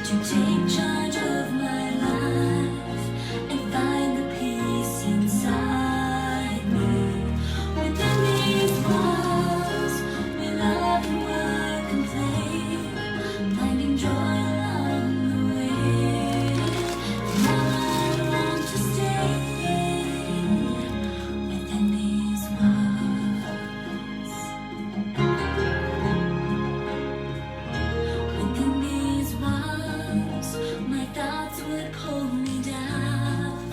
to take charge of my life and find the peace inside me. Within these walls, we love and work and play, finding joy along the way. Now I want to stay within these walls. Within these walls, my thoughts would pull me down.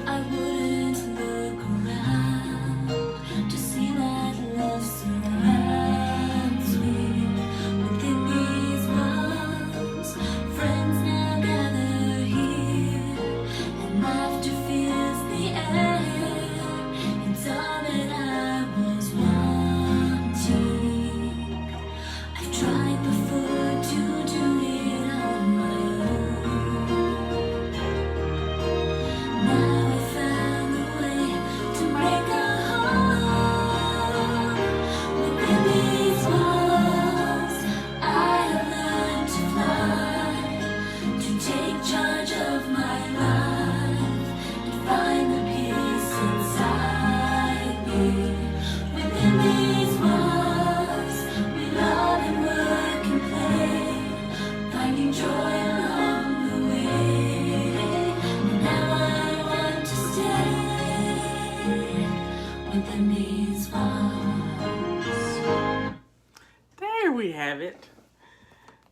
I wouldn't look around to see that love surrounds me. Within these walls, friends now gather here, and laughter fills the air. It's all that I was wanting. I've tried before to do it on my own. Now I found a way to break a hole. Within these walls, I have learned to fly, to take charge of my life and find the peace inside me. Within these walls, we love and work and play, finding joy along the way. Now I want to stay within these walls. There we have it.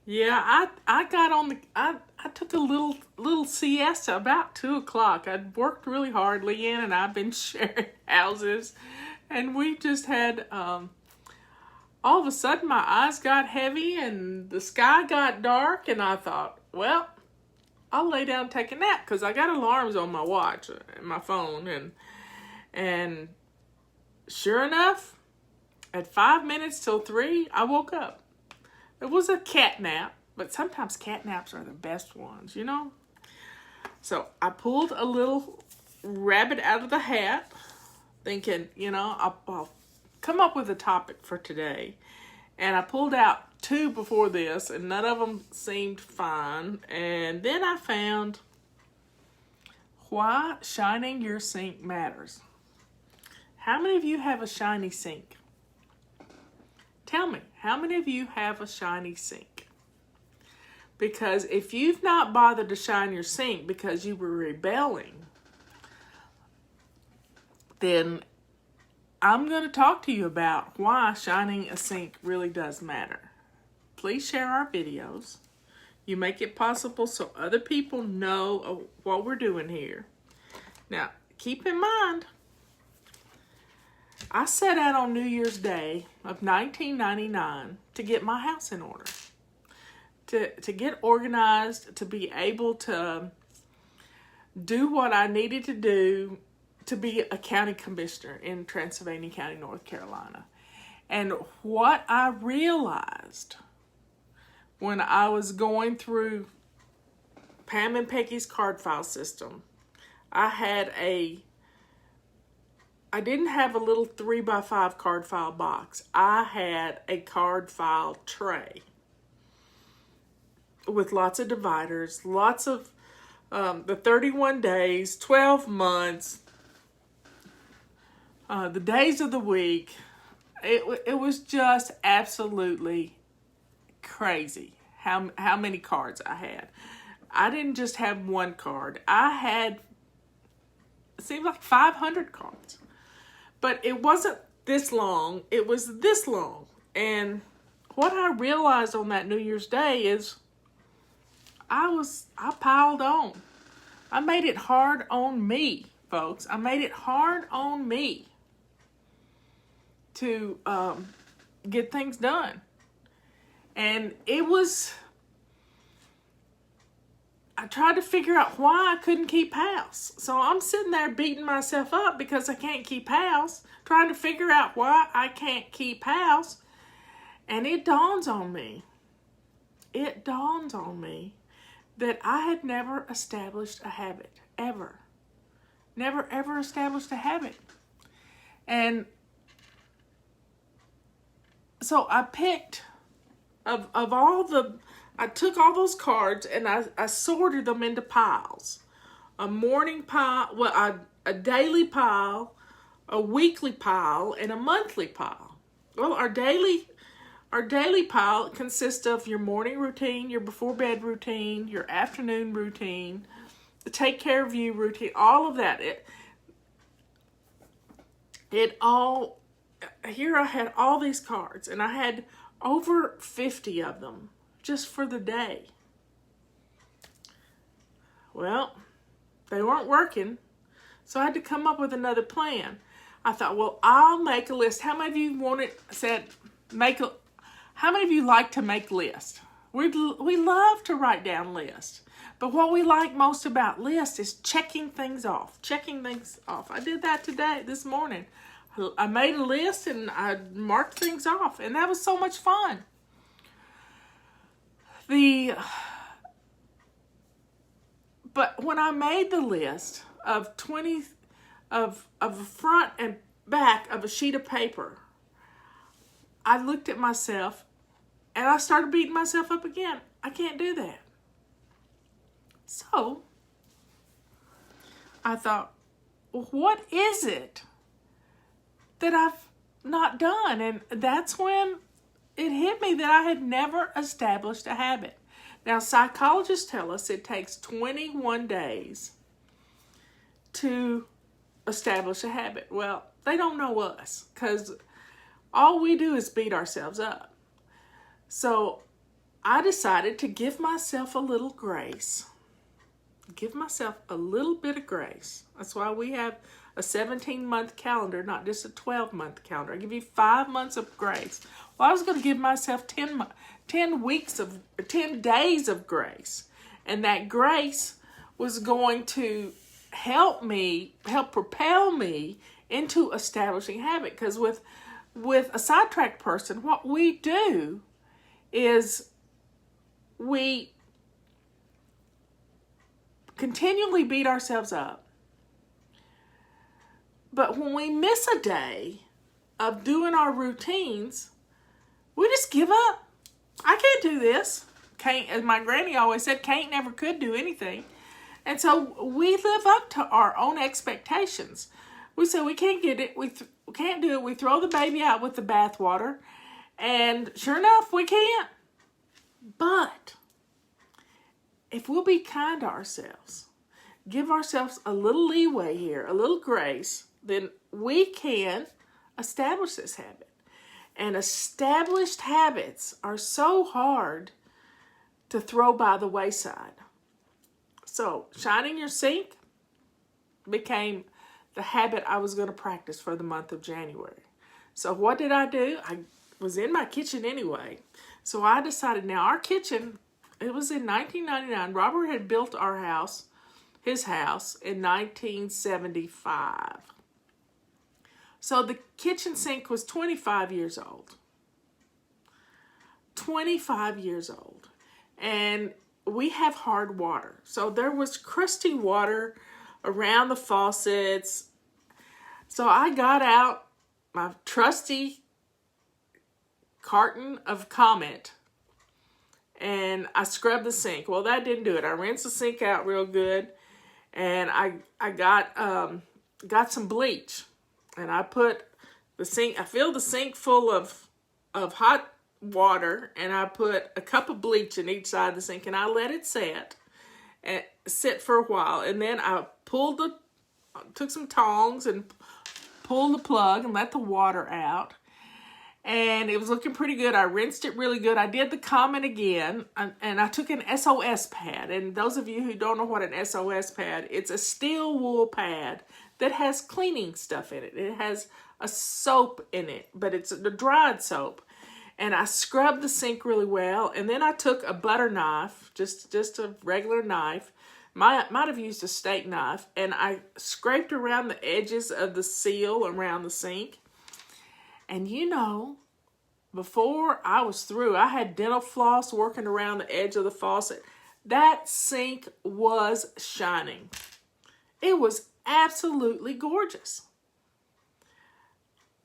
Yeah, I got on the I took a little siesta about 2 o'clock. I'd worked really hard. Leanne and I've been sharing houses, and we just had all of a sudden my eyes got heavy and the sky got dark, and I thought, well, I'll lay down and take a nap because I got alarms on my watch and my phone, and sure enough, at 5 minutes till 3, I woke up. It was a cat nap, but sometimes cat naps are the best ones, you know? So I pulled a little rabbit out of the hat, thinking, I'll come up with a topic for today. And I pulled out 2 before this, and none of them seemed fine. And then I found why shining your sink matters. How many of you have a shiny sink? Tell me, how many of you have a shiny sink? Because if you've not bothered to shine your sink because you were rebelling, then I'm going to talk to you about why shining a sink really does matter. Please share our videos. You make it possible so other people know what we're doing here. Now, keep in mind, I set out on New Year's Day of 1999 to get my house in order, to get organized, to be able to do what I needed to do to be a county commissioner in Transylvania County, North Carolina. And what I realized when I was going through Pam and Peggy's card file system, I didn't have a little 3x5 card file box. I had a card file tray with lots of dividers, lots of the 31 days, 12 months, the days of the week. It was just absolutely crazy how many cards I had. I didn't just have one card. I had, it seemed like 500 cards. But it wasn't this long. It was this long. And what I realized on that New Year's Day is I piled on. I made it hard on me, folks. I made it hard on me to get things done. And I tried to figure out why I couldn't keep house. So I'm sitting there beating myself up because I can't keep house, trying to figure out why I can't keep house. And it dawns on me that I had never established a habit, ever. Never, ever established a habit. And so I picked, of all the, I took all those cards and I sorted them into piles. A morning pile, well, a daily pile, a weekly pile, and a monthly pile. Well, our daily pile consists of your morning routine, your before bed routine, your afternoon routine, the take care of you routine, all of that. Here I had all these cards, and I had over 50 of them just for the day. Well, they weren't working, so I had to come up with another plan. I thought, well, I'll make a list. How many of you how many of you like to make lists? We love to write down lists. But what we like most about lists is checking things off. I did that this morning. I made a list and I marked things off, and that was so much fun. But when I made the list of 20 of a front and back of a sheet of paper, I looked at myself and I started beating myself up again. I can't do that. So I thought, well, what is it that I've not done? And that's when it hit me that I had never established a habit. Now, psychologists tell us it takes 21 days to establish a habit. Well, they don't know us because all we do is beat ourselves up. So I decided to give myself a little grace. Give myself a little bit of grace. That's why we have a 17-month calendar, not just a 12-month calendar. I give you 5 months of grace. Well, I was going to give myself 10 days of grace. And that grace was going to help propel me into establishing habit. Because with a sidetracked person, what we do is we continually beat ourselves up. But when we miss a day of doing our routines, we just give up. I can't do this. Can't, as my granny always said, can't never could do anything. And so we live up to our own expectations. We say we can't get it. We can't do it. We throw the baby out with the bathwater. And sure enough, we can't. But if we'll be kind to ourselves, give ourselves a little leeway here, a little grace, then we can establish this habit. And established habits are so hard to throw by the wayside. So, shining your sink became the habit I was going to practice for the month of January. So, what did I do? I was in my kitchen anyway. So, I decided now our kitchen, it was in 1999. Robert had built his house in 1975. So the kitchen sink was 25 years old. 25 years old. And we have hard water. So there was crusty water around the faucets. So I got out my trusty carton of Comet and I scrubbed the sink. Well, that didn't do it. I rinsed the sink out real good, and I got some bleach. And I put I filled the sink full of hot water, and I put a cup of bleach in each side of the sink, and I let it sit for a while. And then I took some tongs and pulled the plug and let the water out. And it was looking pretty good. I rinsed it really good. I did the Comet again, and I took an SOS pad. And those of you who don't know what an SOS pad, it's a steel wool pad that has cleaning stuff in it. It has a soap in it, but it's a dried soap. And I scrubbed the sink really well. And then I took a butter knife, just a regular knife. Might have used a steak knife. And I scraped around the edges of the seal around the sink. And before I was through, I had dental floss working around the edge of the faucet. That sink was shining. It was absolutely gorgeous.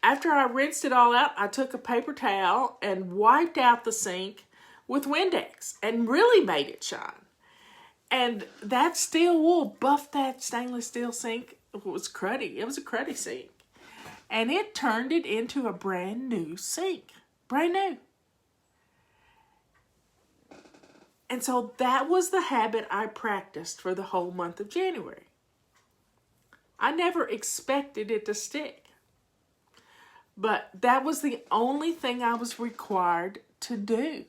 After I rinsed it all out, I took a paper towel and wiped out the sink with Windex and really made it shine. And that steel wool buffed that stainless steel sink. It was cruddy. It was a cruddy sink. And it turned it into a brand new sink. Brand new. And so that was the habit I practiced for the whole month of January. I never expected it to stick. But that was the only thing I was required to do,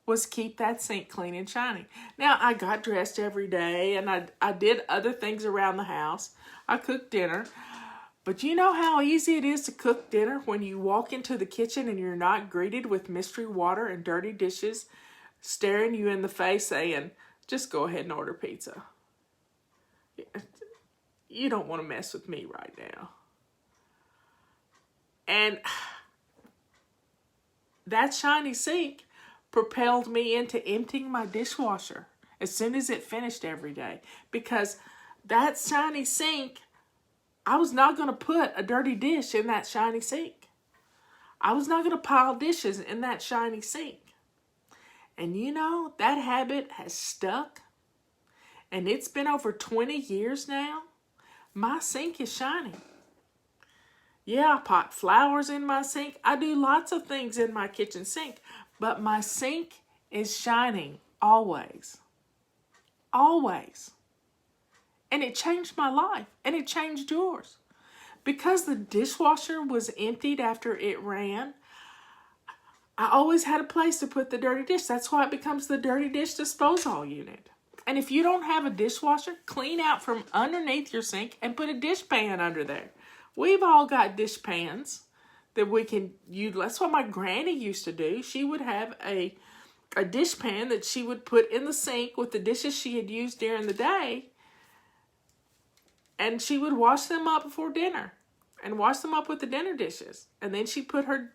was keep that sink clean and shiny. Now, I got dressed every day, and I did other things around the house. I cooked dinner. But you know how easy it is to cook dinner when you walk into the kitchen and you're not greeted with mystery water and dirty dishes staring you in the face saying, just go ahead and order pizza. You don't want to mess with me right now. And that shiny sink propelled me into emptying my dishwasher as soon as it finished every day. Because that shiny sink, I was not going to put a dirty dish in that shiny sink. I was not going to pile dishes in that shiny sink. And you know, that habit has stuck. And it's been over 20 years now. My sink is shining. Yeah, I pot flowers in my sink. I do lots of things in my kitchen sink. But my sink is shining always. Always. And it changed my life. And it changed yours. Because the dishwasher was emptied after it ran, I always had a place to put the dirty dish. That's why it becomes the dirty dish disposal unit. And if you don't have a dishwasher, clean out from underneath your sink and put a dishpan under there. We've all got dishpans that we can use. That's what my granny used to do. She would have a dishpan that she would put in the sink with the dishes she had used during the day. And she would wash them up before dinner and wash them up with the dinner dishes. And then she put her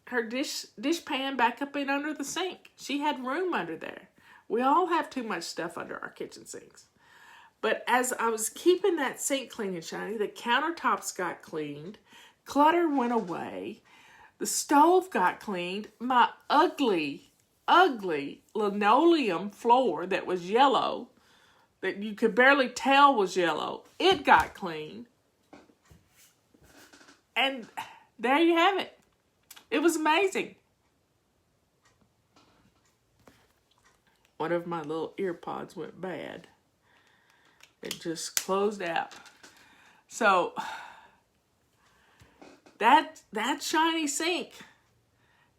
dishpan back up in under the sink. She had room under there. We all have too much stuff under our kitchen sinks. But as I was keeping that sink clean and shiny, the countertops got cleaned, clutter went away, the stove got cleaned, my ugly, ugly linoleum floor that was yellow, that you could barely tell was yellow, it got cleaned. And there you have it. It was amazing. One of my little ear pods went bad. It just closed out. So that shiny sink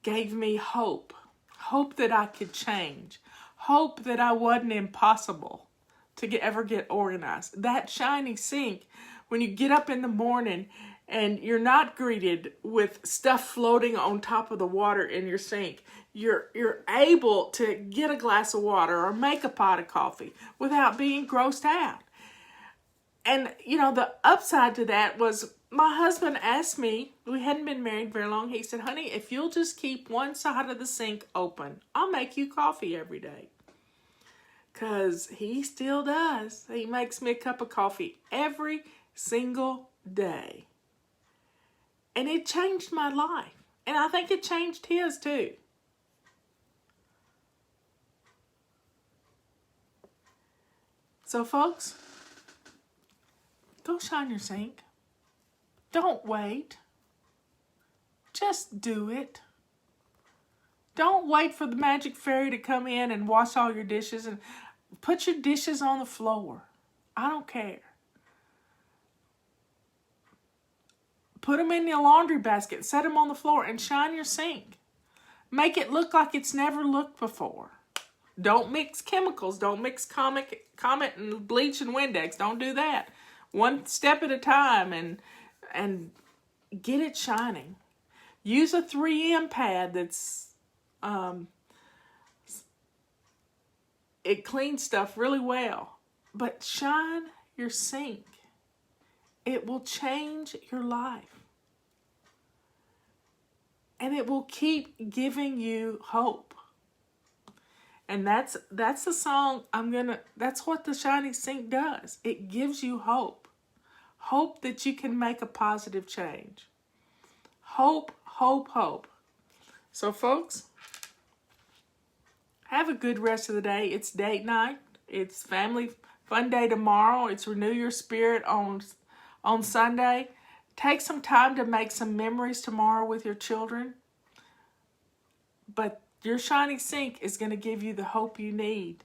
gave me hope. Hope that I could change. Hope that I wasn't impossible to ever get organized. That shiny sink, when you get up in the morning and you're not greeted with stuff floating on top of the water in your sink, you're able to get a glass of water or make a pot of coffee without being grossed out. And, you know, the upside to that was my husband asked me, we hadn't been married very long, he said, honey, if you'll just keep one side of the sink open, I'll make you coffee every day. Because he still does. He makes me a cup of coffee every single day. And it changed my life. And I think it changed his too. So folks, go shine your sink. Don't wait. Just do it. Don't wait for the magic fairy to come in and wash all your dishes and put your dishes on the floor. I don't care. Put them in your laundry basket, set them on the floor, and shine your sink. Make it look like it's never looked before. Don't mix chemicals. Don't mix Comet and bleach and Windex. Don't do that. One step at a time and get it shining. Use a 3M pad that's it cleans stuff really well. But shine your sink. It will change your life. And it will keep giving you hope. And that's the song that's what the shiny sink does. It gives you hope. Hope that you can make a positive change. Hope, hope, hope. So folks, have a good rest of the day. It's date night. It's family fun day tomorrow. It's Renew Your Spirit on Sunday. Take some time to make some memories tomorrow with your children. But your Shiny Sink is going to give you the hope you need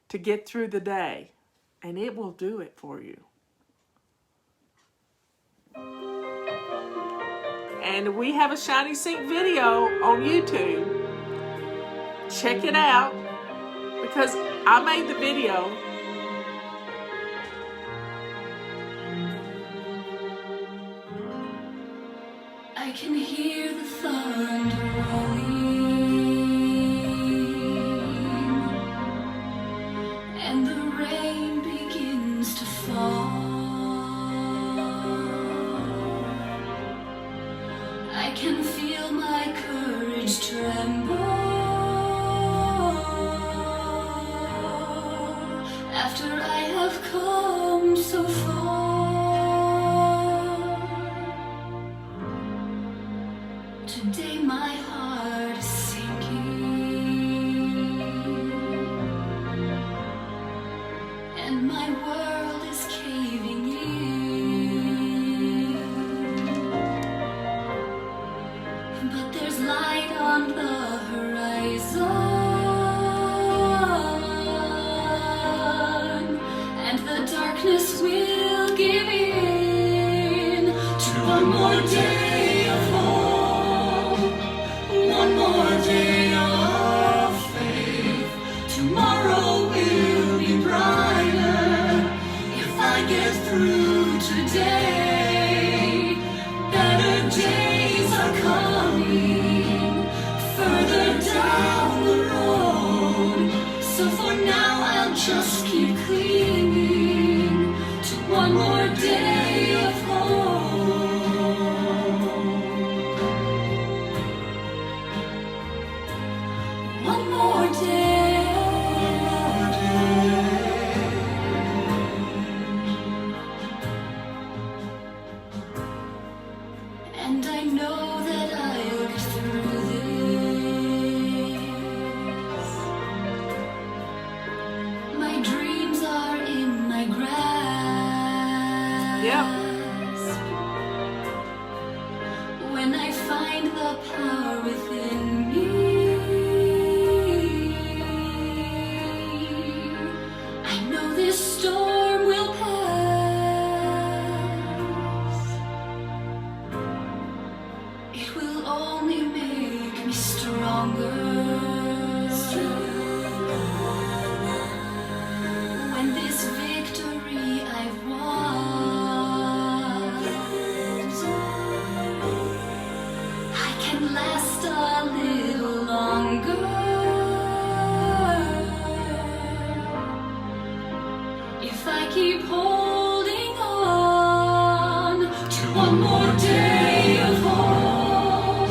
to get through the day. And it will do it for you. And we have a Shiny Sink video on YouTube. Check it out. Because I made the video. I can hear the thunder rolling, and the rain begins to fall. I can feel my courage tremble after I have come so far. Today my heart is sinking, and my world is caving in. But there's light on the horizon, and the darkness will give in to one more day of hope, one more day of faith. Tomorrow will be brighter if I get through today. Better days are coming further down the road. So for now I'll just keep clinging to one more day of hope. One more day. And I know that I'll get through this. My dreams are in my grasp. Yep. When I find the power within me, I know this storm will pass. It will only make me stronger. When this victory I've won, I can last a little longer. If I keep holding on to one more day of hope,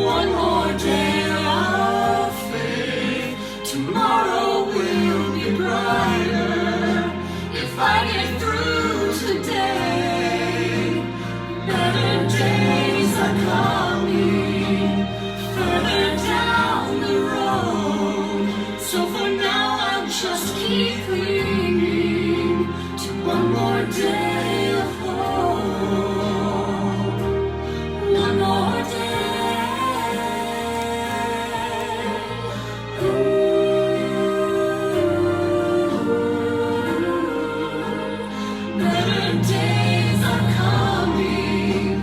one more day of faith. Tomorrow will be brighter if I get through today. Better days are coming further down the road. So for now I'll just keep clinging to one more day of hope. One more day. Better days are coming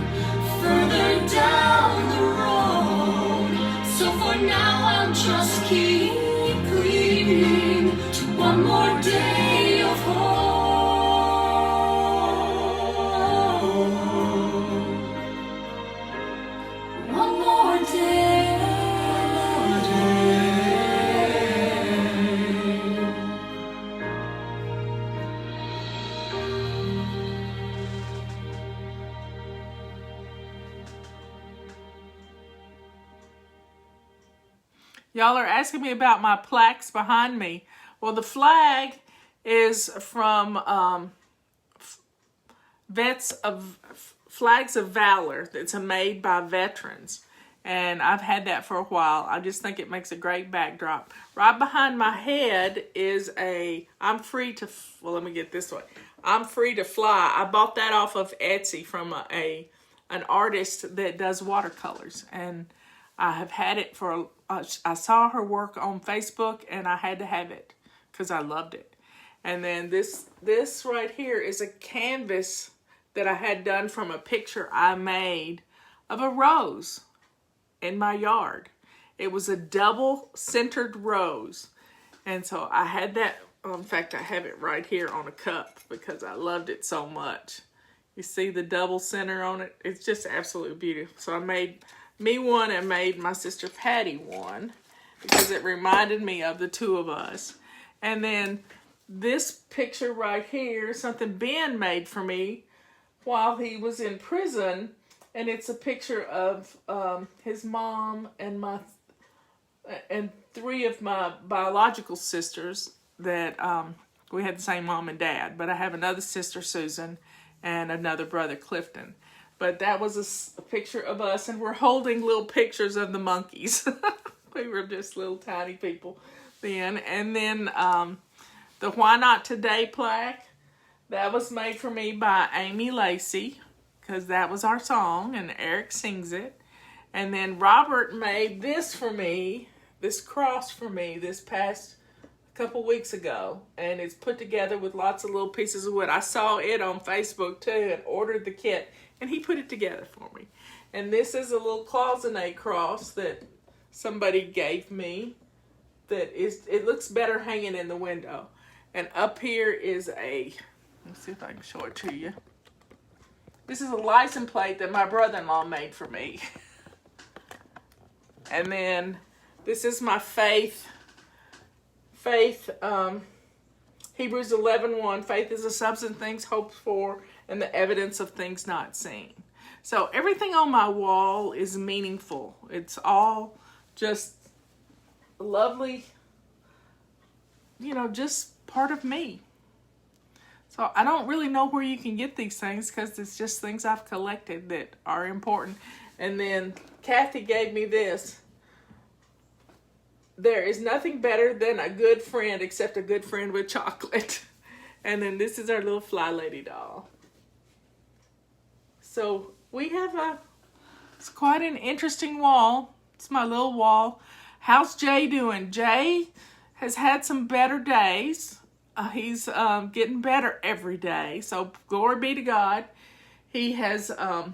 further down the road. So for now I'll just keep clinging to one more day of hope. One more day. Y'all are asking me about my plaques behind me. Well, the flag is from Flags of Valor. It's made by veterans. And I've had that for a while. I just think it makes a great backdrop. Right behind my head is I'm free to, well, let me get this way. I'm free to fly. I bought that off of Etsy from an artist that does watercolors. And I have had it for, I saw her work on Facebook and I had to have it because I loved it. And then this right here is a canvas that I had done from a picture I made of a rose in my yard. It was a double centered rose. And so I had that, in fact, I have it right here on a cup because I loved it so much. You see the double center on it? It's just absolutely beautiful. So I made me one and made my sister Patty one because it reminded me of the two of us. And then this picture right here, something Ben made for me while he was in prison. And it's a picture of his mom and three of my biological sisters that we had the same mom and dad. But I have another sister, Susan, and another brother, Clifton. But that was a picture of us, and we're holding little pictures of the monkeys. We were just little tiny people then. And then the Why Not Today plaque, that was made for me by Amy Lacey, because that was our song, and Eric sings it. And then Robert made this for me, this cross for me, this past couple weeks ago. And it's put together with lots of little pieces of wood. I saw it on Facebook too and ordered the kit, and he put it together for me. And this is a little cloisonne cross that somebody gave me that it looks better hanging in the window. And up here is let's see if I can show it to you. This is a license plate that my brother-in-law made for me. And then this is my faith, Hebrews 11:1. Faith is the substance of things hoped for and the evidence of things not seen. So everything on my wall is meaningful. It's all just lovely, just part of me. So I don't really know where you can get these things because it's just things I've collected that are important. And then Kathy gave me this. There is nothing better than a good friend except a good friend with chocolate. And then this is our little Fly Lady doll. So we have it's quite an interesting wall. It's my little wall. How's Jay doing? Jay has had some better days. He's getting better every day. So glory be to God. He has, I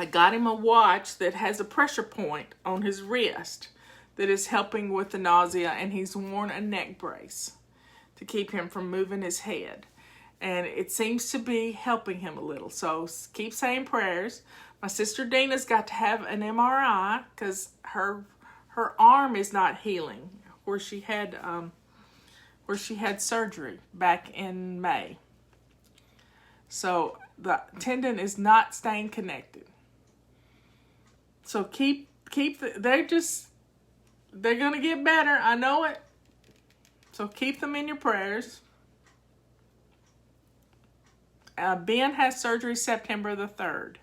got him a watch that has a pressure point on his wrist that is helping with the nausea. And he's worn a neck brace to keep him from moving his head. And it seems to be helping him a little. So keep saying prayers. My sister Dina's got to have an MRI because her arm is not healing where she had surgery back in May. So the tendon is not staying connected. So they're going to get better. I know it. So keep them in your prayers. Ben has surgery September the 3rd.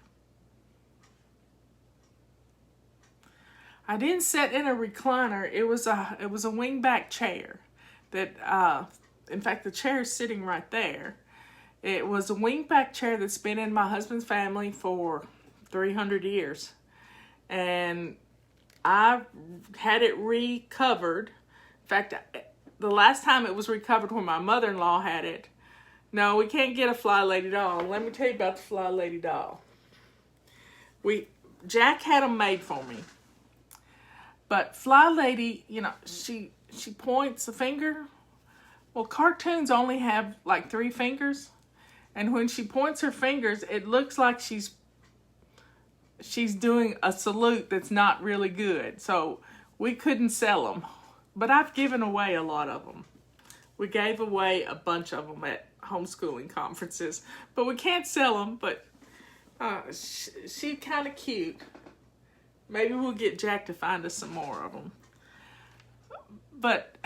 I didn't sit in a recliner. It was a wingback chair. That, in fact, the chair is sitting right there. It was a wingback chair that's been in my husband's family for 300 years. And I had it recovered. In fact, the last time it was recovered when my mother-in-law had it. No, we can't get a Fly Lady doll. Let me tell you about the Fly Lady doll. Jack had them made for me. But Fly Lady, she points a finger. Well, cartoons only have like 3 fingers. And when she points her fingers, it looks like she's doing a salute that's not really good. So we couldn't sell them. But I've given away a lot of them. We gave away a bunch of them at homeschooling conferences. But we can't sell them. But she's kind of cute. Maybe we'll get Jack to find us some more of them. But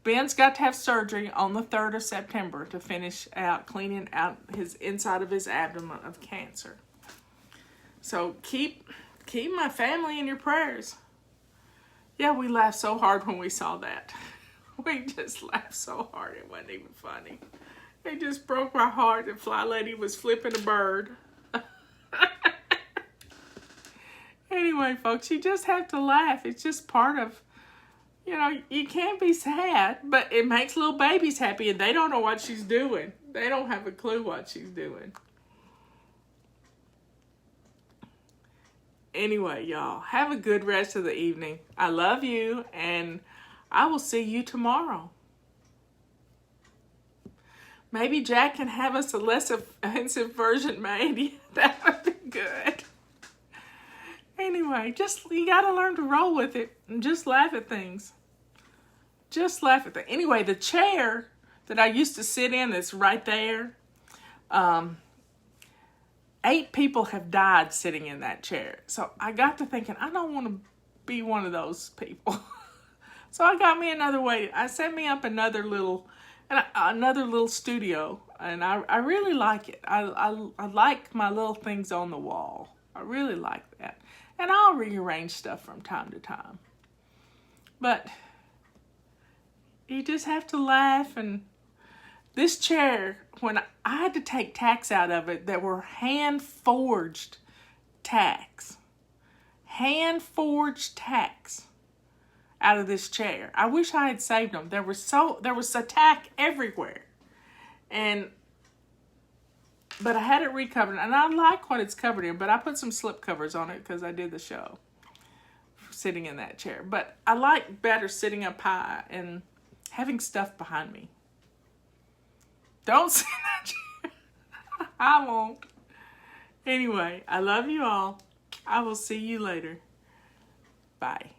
Ben's got to have surgery on the 3rd of September to finish out cleaning out his inside of his abdomen of cancer. So keep my family in your prayers. Yeah, we laughed so hard when we saw that. We just laughed so hard it wasn't even funny. It just broke my heart that Fly Lady was flipping a bird. Anyway, folks, you just have to laugh. It's just part of, you can't be sad, but it makes little babies happy, and they don't know what she's doing. They don't have a clue what she's doing. Anyway, y'all, have a good rest of the evening. I love you, and I will see you tomorrow. Maybe Jack can have us a less offensive version made. That would be good. Anyway, you gotta learn to roll with it and just laugh at things. Just laugh at things. Anyway, the chair that I used to sit in that's right there, 8 people have died sitting in that chair. So I got to thinking, I don't want to be one of those people. So I got me another way. I set me up another little studio, and I really like it. I like my little things on the wall. I really like that. And I'll rearrange stuff from time to time. But you just have to laugh. And this chair, when I had to take tacks out of it that were hand-forged tacks. Hand-forged tacks out of this chair. I wish I had saved them. There was a tack everywhere. But I had it recovered, and I like what it's covered in, but I put some slip covers on it because I did the show sitting in that chair. But I like better sitting up high and having stuff behind me. Don't sit in that chair. I won't. Anyway, I love you all. I will see you later. Bye.